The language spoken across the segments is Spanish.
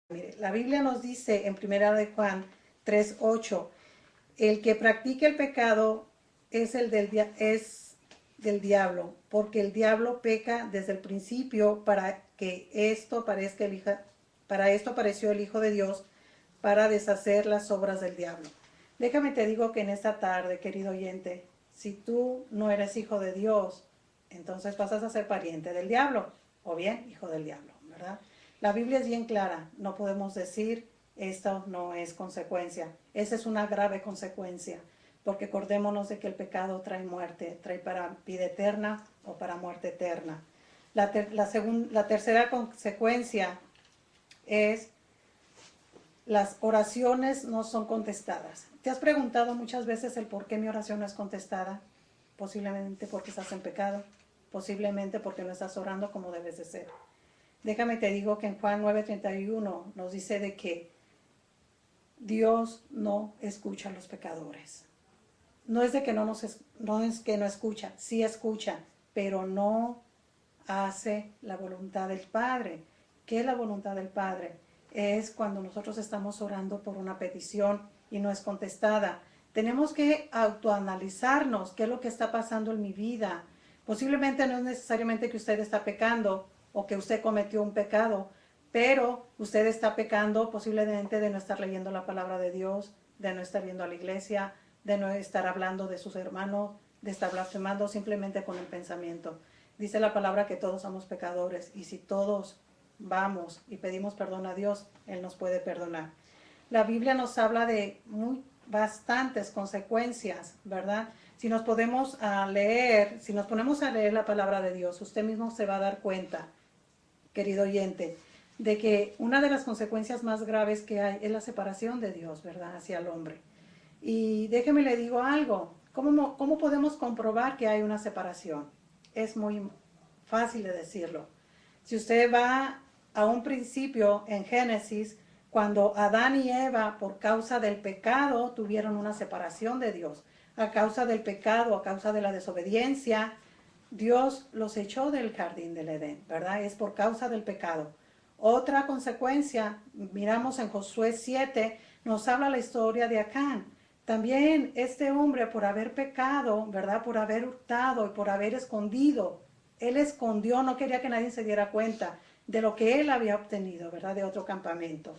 Mire, la Biblia nos dice en Primera de Juan 3:8, el que practique el pecado es del diablo, porque el diablo peca desde el principio para esto apareció el Hijo de Dios, para deshacer las obras del diablo. Déjame te digo que en esta tarde, querido oyente, si tú no eres hijo de Dios, entonces pasas a ser pariente del diablo, o bien hijo del diablo, ¿verdad? La Biblia es bien clara, no podemos decir esto no es consecuencia, esa es una grave consecuencia, porque acordémonos de que el pecado trae muerte, trae para vida eterna o para muerte eterna. La tercera consecuencia es las oraciones no son contestadas. ¿Te has preguntado muchas veces el por qué mi oración no es contestada? Posiblemente porque estás en pecado, posiblemente porque no estás orando como debes de ser. Déjame te digo que en Juan 9:31 nos dice de que Dios no escucha a los pecadores. No es de que no es que no escucha, sí escucha, pero no hace la voluntad del Padre. ¿Qué es la voluntad del Padre? Es cuando nosotros estamos orando por una petición y no es contestada. Tenemos que autoanalizarnos qué es lo que está pasando en mi vida. Posiblemente no es necesariamente que usted está pecando o que usted cometió un pecado, pero usted está pecando posiblemente de no estar leyendo la palabra de Dios, de no estar yendo a la iglesia, de no estar hablando de sus hermanos, de estar blasfemando simplemente con el pensamiento. Dice la palabra que todos somos pecadores y si todos vamos y pedimos perdón a Dios, Él nos puede perdonar. La Biblia nos habla de bastantes consecuencias, ¿verdad? Si nos ponemos a leer la palabra de Dios, usted mismo se va a dar cuenta, querido oyente, de que una de las consecuencias más graves que hay es la separación de Dios, ¿verdad?, hacia el hombre. Y déjeme le digo algo, ¿cómo podemos comprobar que hay una separación? Es muy fácil de decirlo. Si usted va a un principio en Génesis, cuando Adán y Eva, por causa del pecado, tuvieron una separación de Dios. A causa del pecado, a causa de la desobediencia, Dios los echó del jardín del Edén, ¿verdad? Es por causa del pecado. Otra consecuencia, miramos en Josué 7, nos habla la historia de Acán. También este hombre, por haber pecado, ¿verdad?, por haber hurtado y por haber escondido, él escondió, no quería que nadie se diera cuenta de lo que él había obtenido, ¿verdad?, de otro campamento.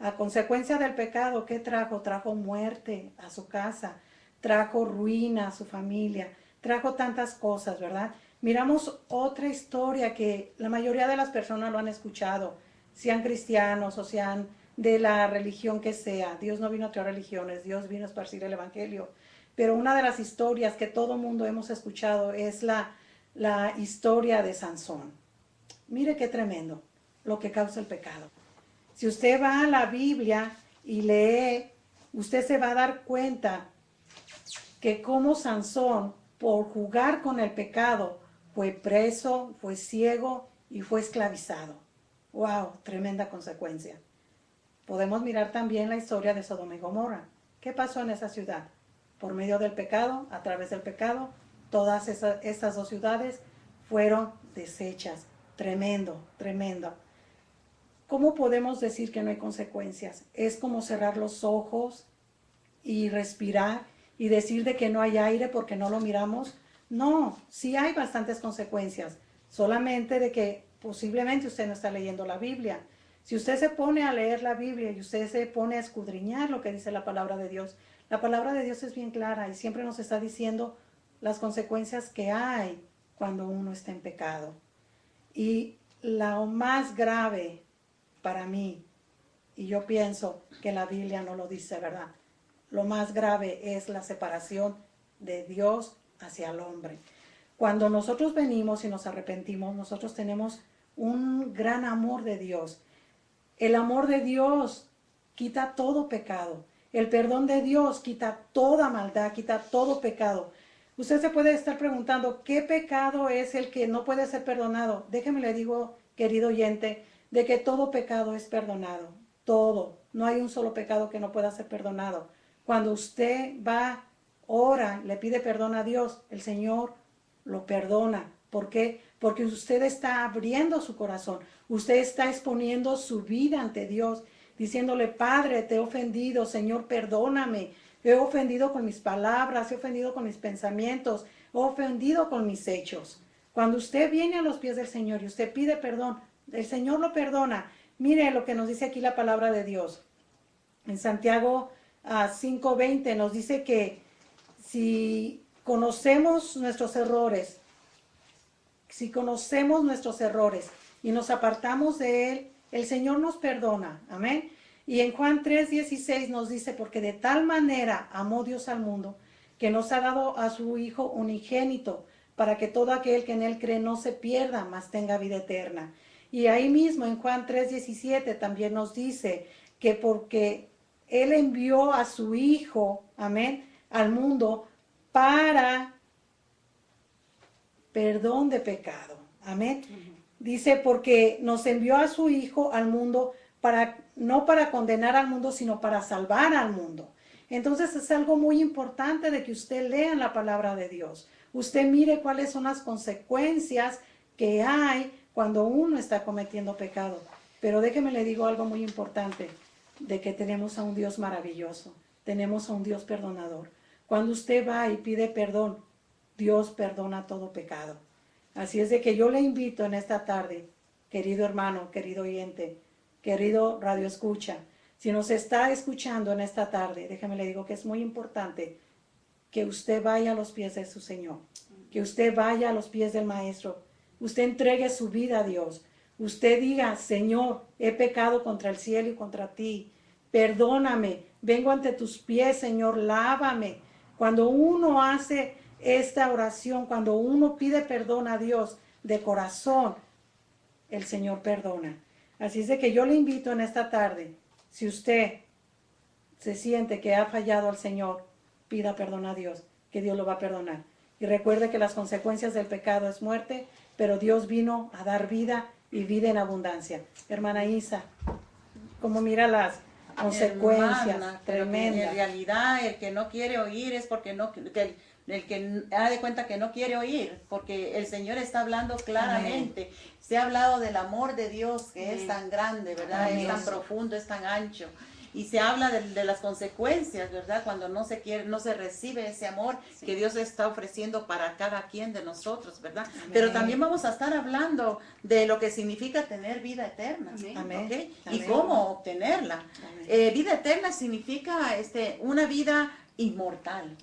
A consecuencia del pecado, ¿qué trajo? Trajo muerte a su casa, trajo ruina a su familia, trajo tantas cosas, ¿verdad? Miramos otra historia que la mayoría de las personas lo han escuchado, sean cristianos o sean de la religión que sea. Dios no vino a traer religiones, Dios vino a esparcir el evangelio. Pero una de las historias que todo mundo hemos escuchado es la historia de Sansón. Mire qué tremendo lo que causa el pecado. Si usted va a la Biblia y lee, usted se va a dar cuenta que como Sansón, por jugar con el pecado, fue preso, fue ciego y fue esclavizado. ¡Wow! Tremenda consecuencia. Podemos mirar también la historia de Sodoma y Gomorra. ¿Qué pasó en esa ciudad? Por medio del pecado, a través del pecado, todas estas dos ciudades fueron deshechas. Tremendo, tremendo. ¿Cómo podemos decir que no hay consecuencias? Es como cerrar los ojos y respirar y decir de que no hay aire porque no lo miramos. No, sí hay bastantes consecuencias, solamente de que posiblemente usted no está leyendo la Biblia. Si usted se pone a leer la Biblia y usted se pone a escudriñar lo que dice la palabra de Dios es bien clara y siempre nos está diciendo las consecuencias que hay cuando uno está en pecado. Y lo más grave para mí, y yo pienso que la Biblia no lo dice, ¿verdad?, lo más grave es la separación de Dios hacia el hombre. Cuando nosotros venimos y nos arrepentimos, nosotros tenemos un gran amor de Dios. El amor de Dios quita todo pecado. El perdón de Dios quita toda maldad, quita todo pecado. Usted se puede estar preguntando, ¿qué pecado es el que no puede ser perdonado? Déjeme le digo, querido oyente, de que todo pecado es perdonado. Todo. No hay un solo pecado que no pueda ser perdonado. Cuando usted va, ora, le pide perdón a Dios, el Señor lo perdona ¿Por qué? Porque usted está abriendo su corazón. Usted está exponiendo su vida ante Dios, diciéndole, Padre, te he ofendido, Señor, perdóname. He ofendido con mis palabras, he ofendido con mis pensamientos, he ofendido con mis hechos. Cuando usted viene a los pies del Señor y usted pide perdón, el Señor lo perdona. Mire lo que nos dice aquí la palabra de Dios. En Santiago 5:20 nos dice que si conocemos nuestros errores, y nos apartamos de Él, el Señor nos perdona. Amén. Y en Juan 3:16 nos dice, porque de tal manera amó Dios al mundo, que nos ha dado a su Hijo unigénito, para que todo aquel que en Él cree no se pierda, mas tenga vida eterna. Y ahí mismo en Juan 3:17 también nos dice que porque Él envió a su Hijo, amén, al mundo para perdón de pecado. Amén. Dice, porque nos envió a su Hijo al mundo no para condenar al mundo, sino para salvar al mundo. Entonces es algo muy importante de que usted lea la palabra de Dios. Usted mire cuáles son las consecuencias que hay cuando uno está cometiendo pecado. Pero déjeme le digo algo muy importante, de que tenemos a un Dios maravilloso, tenemos a un Dios perdonador. Cuando usted va y pide perdón, Dios perdona todo pecado. Así es de que yo le invito en esta tarde, querido hermano, querido oyente, querido radio escucha, si nos está escuchando en esta tarde, déjeme le digo que es muy importante que usted vaya a los pies de su Señor, que usted vaya a los pies del Maestro, usted entregue su vida a Dios, usted diga, Señor, he pecado contra el cielo y contra ti, perdóname, vengo ante tus pies, Señor, lávame. Cuando uno hace esta oración, cuando uno pide perdón a Dios de corazón, el Señor perdona. Así es de que yo le invito en esta tarde, si usted se siente que ha fallado al Señor, pida perdón a Dios, que Dios lo va a perdonar. Y recuerde que las consecuencias del pecado es muerte, pero Dios vino a dar vida y vida en abundancia. Hermana Isa, ¿cómo mira las consecuencias? Hermana, tremendas? En realidad el que no quiere oír es porque el que da de cuenta que no quiere oír, porque el Señor está hablando claramente. Amén. Se ha hablado del amor de Dios, que Amén. Es tan grande, ¿verdad? Amén. Es tan profundo, es tan ancho. Y se habla de las consecuencias, ¿verdad? Cuando no se recibe ese amor sí. que Dios está ofreciendo para cada quien de nosotros, ¿verdad? Amén. Pero también vamos a estar hablando de lo que significa tener vida eterna. Amén. ¿Okay? Amén. Y cómo obtenerla. Vida eterna significa una vida inmortal.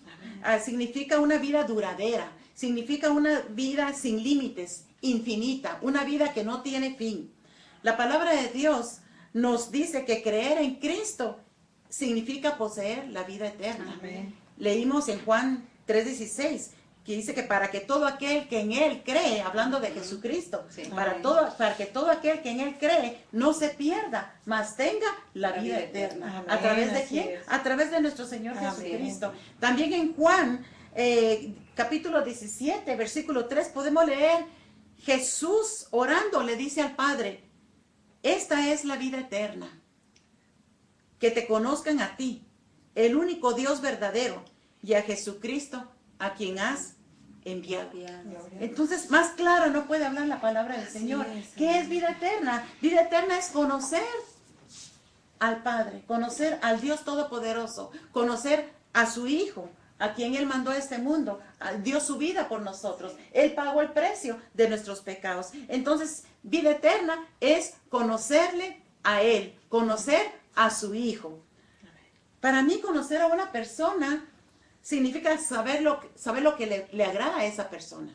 Significa una vida duradera. Significa una vida sin límites, infinita. Una vida que no tiene fin. La palabra de Dios nos dice que creer en Cristo significa poseer la vida eterna. Amén. Leímos en Juan 3:16 que dice que para que todo aquel que en Él cree, hablando de Jesucristo, sí. para que todo aquel que en Él cree no se pierda, mas tenga la vida eterna. Amén. ¿A través de quién? A través de nuestro Señor Amén. Jesucristo. También en Juan capítulo 17, versículo 3 podemos leer, Jesús orando le dice al Padre, esta es la vida eterna, que te conozcan a ti, el único Dios verdadero, y a Jesucristo, a quien has enviado. Entonces, más claro no puede hablar la palabra del Señor. ¿Qué es vida eterna? Vida eterna es conocer al Padre, conocer al Dios Todopoderoso, conocer a su Hijo, a quien Él mandó a este mundo, dio su vida por nosotros. Él pagó el precio de nuestros pecados. Entonces, vida eterna es conocerle a Él, conocer a su Hijo. Para mí, conocer a una persona significa saber lo que le agrada a esa persona,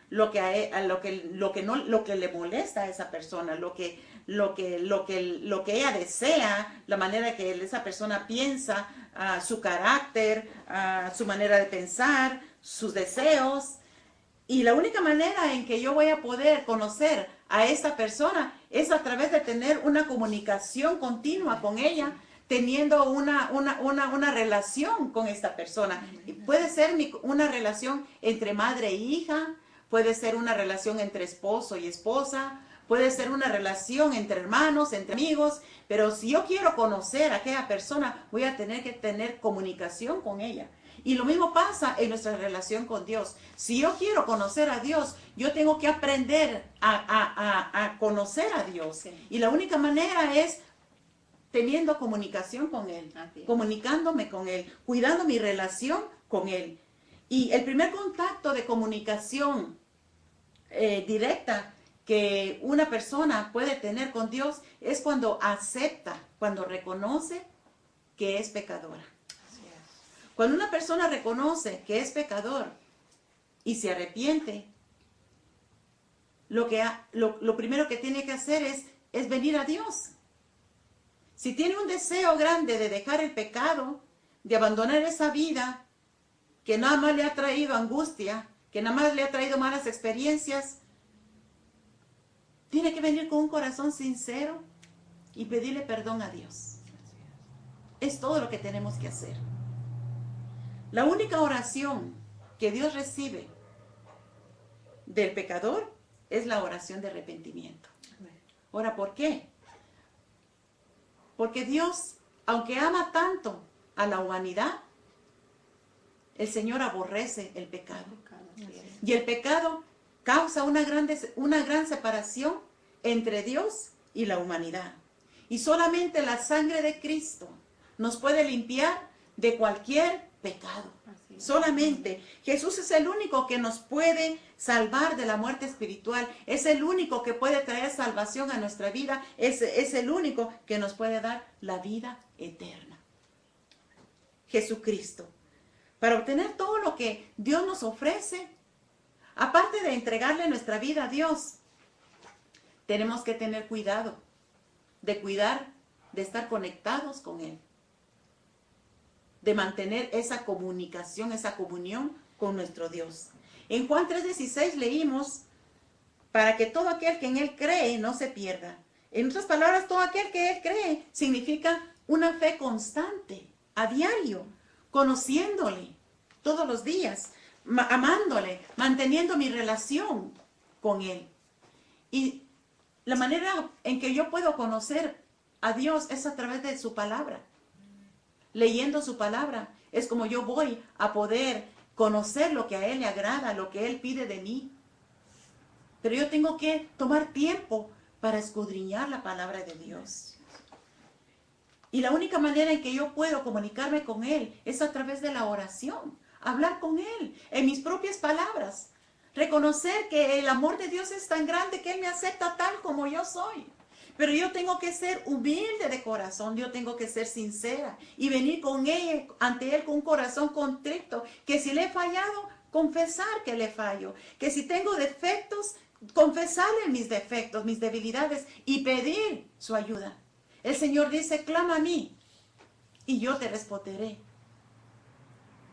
lo que le molesta a esa persona, lo que ella desea, la manera que esa persona piensa, su carácter, su manera de pensar, sus deseos. Y la única manera en que yo voy a poder conocer a esta persona es a través de tener una comunicación continua con ella, teniendo una relación con esta persona. Y puede ser una relación entre madre e hija, puede ser una relación entre esposo y esposa, puede ser una relación entre hermanos, entre amigos, pero si yo quiero conocer a aquella persona, voy a tener que tener comunicación con ella. Y lo mismo pasa en nuestra relación con Dios. Si yo quiero conocer a Dios, yo tengo que aprender a conocer a Dios. Sí. Y la única manera es teniendo comunicación con Él, Así es. comunicándome con Él, cuidando mi relación con Él. Y el primer contacto de comunicación directa que una persona puede tener con Dios es cuando acepta, cuando reconoce que es pecadora. Así es. Cuando una persona reconoce que es pecador y se arrepiente, lo primero que tiene que hacer es venir a Dios. Si tiene un deseo grande de dejar el pecado, de abandonar esa vida que nada más le ha traído angustia, que nada más le ha traído malas experiencias, tiene que venir con un corazón sincero y pedirle perdón a Dios. Es todo lo que tenemos que hacer. La única oración que Dios recibe del pecador es la oración de arrepentimiento. Ahora, ¿por qué? Porque Dios, aunque ama tanto a la humanidad, el Señor aborrece el pecado. Así es. Y el pecado causa una gran separación entre Dios y la humanidad. Y solamente la sangre de Cristo nos puede limpiar de cualquier pecado. Así es. Solamente Jesús es el único que nos puede salvar de la muerte espiritual. Es el único que puede traer salvación a nuestra vida. Es el único que nos puede dar la vida eterna. Jesucristo. Para obtener todo lo que Dios nos ofrece, aparte de entregarle nuestra vida a Dios, tenemos que tener cuidado, de cuidar, de estar conectados con Él, de mantener esa comunicación, esa comunión con nuestro Dios. En Juan 3:16 leímos, para que todo aquel que en Él cree no se pierda. En otras palabras, todo aquel que Él cree significa una fe constante, a diario, conociéndole todos los días, amándole, manteniendo mi relación con Él. Y la manera en que yo puedo conocer a Dios es a través de su palabra. Leyendo su palabra es como yo voy a poder conocer lo que a Él le agrada, lo que Él pide de mí. Pero yo tengo que tomar tiempo para escudriñar la palabra de Dios. Y la única manera en que yo puedo comunicarme con Él es a través de la oración. Hablar con Él en mis propias palabras. Reconocer que el amor de Dios es tan grande que Él me acepta tal como yo soy. Pero yo tengo que ser humilde de corazón, yo tengo que ser sincera y venir con Él, ante Él con un corazón contrito, que si le he fallado, confesar que le fallo, que si tengo defectos, confesarle mis defectos, mis debilidades y pedir su ayuda. El Señor dice, clama a mí y yo te responderé.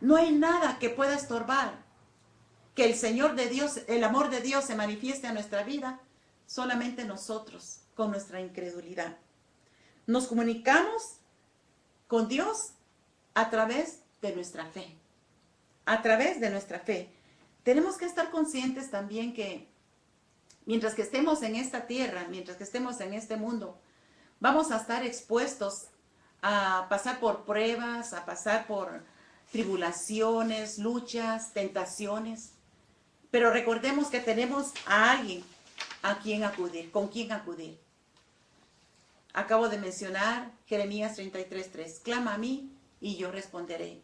No hay nada que pueda estorbar que el Señor de Dios, el amor de Dios se manifieste a nuestra vida, solamente nosotros, con nuestra incredulidad. Nos comunicamos con Dios a través de nuestra fe. A través de nuestra fe. Tenemos que estar conscientes también que mientras que estemos en esta tierra, mientras que estemos en este mundo, vamos a estar expuestos a pasar por pruebas, a pasar por tribulaciones, luchas, tentaciones. Pero recordemos que tenemos a alguien a quien acudir, con quien acudir. Acabo de mencionar Jeremías 33:3. Clama a mí y yo responderé.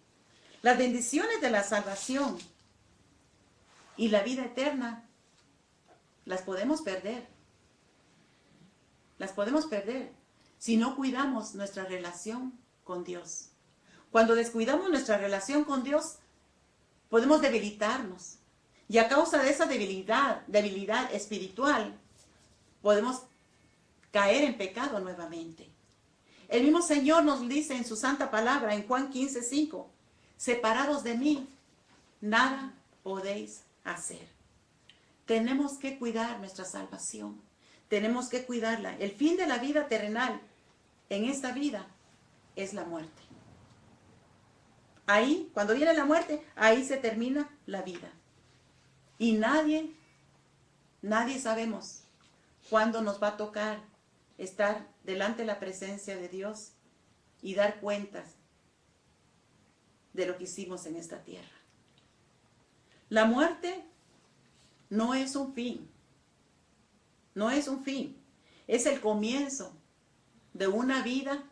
Las bendiciones de la salvación y la vida eterna las podemos perder. Las podemos perder si no cuidamos nuestra relación con Dios. Cuando descuidamos nuestra relación con Dios, podemos debilitarnos. Y a causa de esa debilidad espiritual, podemos caer en pecado nuevamente. El mismo Señor nos dice en su santa palabra, en Juan 15:5, separados de mí, nada podéis hacer. Tenemos que cuidar nuestra salvación. Tenemos que cuidarla. El fin de la vida terrenal en esta vida es la muerte. Ahí, cuando viene la muerte, ahí se termina la vida. Y nadie sabemos cuándo nos va a tocar estar delante de la presencia de Dios y dar cuentas de lo que hicimos en esta tierra. La muerte no es un fin. No es un fin. Es el comienzo de una vida